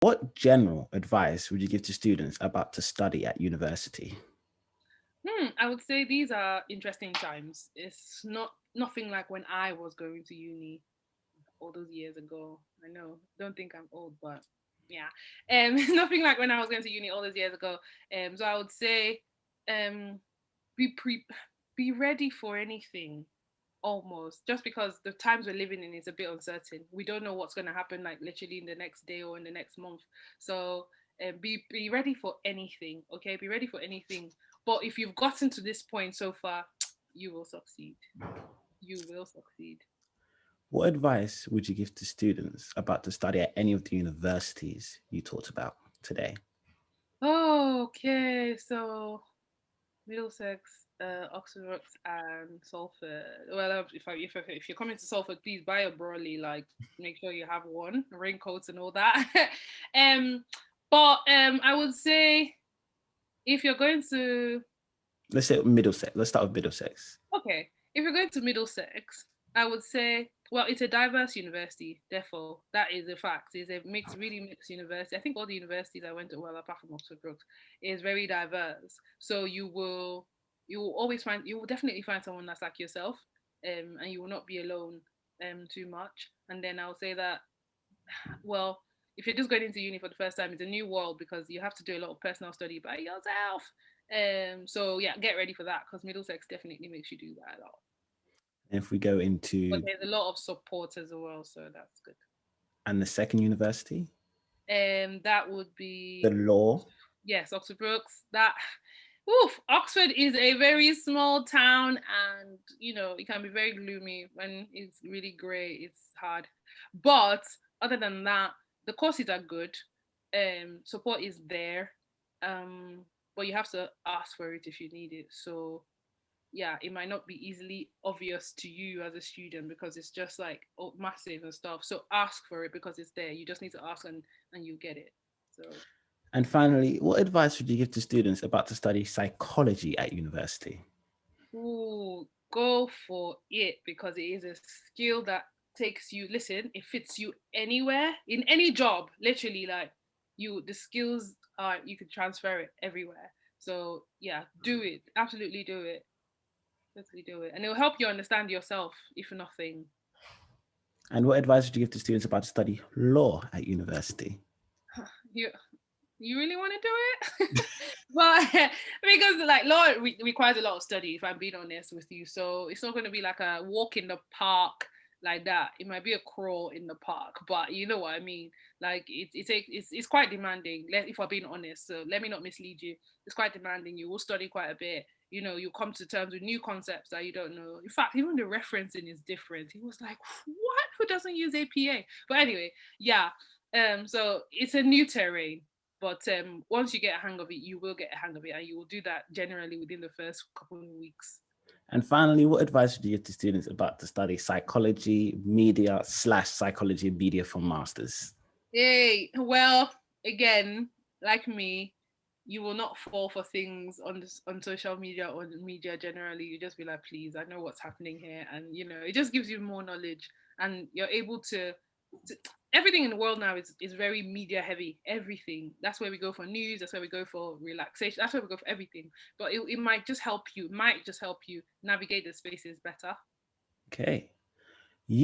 What general advice would you give to students about to study at university? I would say these are interesting times. It's not nothing like when I was going to uni all those years ago. I know, don't think I'm old, but yeah, nothing like when I was going to uni all those years ago. So I would say, um, be pre, be ready for anything. Almost just because the times we're living in is a bit uncertain. We don't know what's going to happen, like literally in the next day or in the next month. So be ready for anything. Okay, be ready for anything. But if you've gotten to this point so far, you will succeed. You will succeed. What advice would you give to students about to study at any of the universities you talked about today? Okay, so Middlesex, Oxford, and Salford. Well, if you're coming to Salford, please buy a brolly. Like, make sure you have one, raincoats and all that. um, but I would say if you're going to Let's say Middlesex. Let's start with Middlesex. if you're going to Middlesex, I would say, well, it's a diverse university. Therefore, that is a fact. It's a really mixed university. I think all the universities I went to, well, apart from Oxford Brookes, is very diverse. So you will definitely find someone that's like yourself, and you will not be alone, too much. And then I'll say that, well, if you're just going into uni for the first time, it's a new world because you have to do a lot of personal study by yourself. So yeah, get ready for that because Middlesex definitely makes you do that a lot. And if we go But into there's a lot of support as well, so that's good. and the second university, That would the be, law. yes, Oxford Brooks. That, oof, Oxford is a very small town, and it can be very gloomy when it's really grey. It's hard, but other than that, the courses are good. Support is there, but you have to ask for it if you need it. So yeah, it might not be easily obvious to you as a student because it's just like, oh, massive and stuff. So ask for it because it's there. You just need to ask and you get it. So, And finally, what advice would you give to students about to study psychology at university? ooh, go for it because it is a skill that takes you. Listen, it fits you anywhere in any job. Literally, like the skills are you could transfer it everywhere. So yeah, do it. Absolutely do it. Totally do it, and it will help you understand yourself, if nothing. And what advice would you give to students about to study law at university? You you really want to do it? But because like law requires a lot of study, if I'm being honest with you, so it's not going to be like a walk in the park like that. It might be a crawl in the park, but you know what I mean. Like it's quite demanding, if I'm being honest, so let me not mislead you. It's quite demanding. You will study quite a bit. You come to terms with new concepts that you don't know. In fact, even the referencing is different. He was like, what, who doesn't use APA? But anyway, yeah. So it's a new terrain, but once you get a hang of it, you will get a hang of it, and you will do that generally within the first couple of weeks. And finally, what advice would you give to students about to study psychology, media slash psychology and media for masters? Hey, well, again, like me, you will not fall for things on social media or media generally. You just be like, please, I know what's happening here, and it just gives you more knowledge, and you're able to everything in the world now is very media heavy. Everything. That's where we go for news. That's where we go for relaxation. That's where we go for everything. But it might just help you. Might just help you navigate the spaces better. Okay.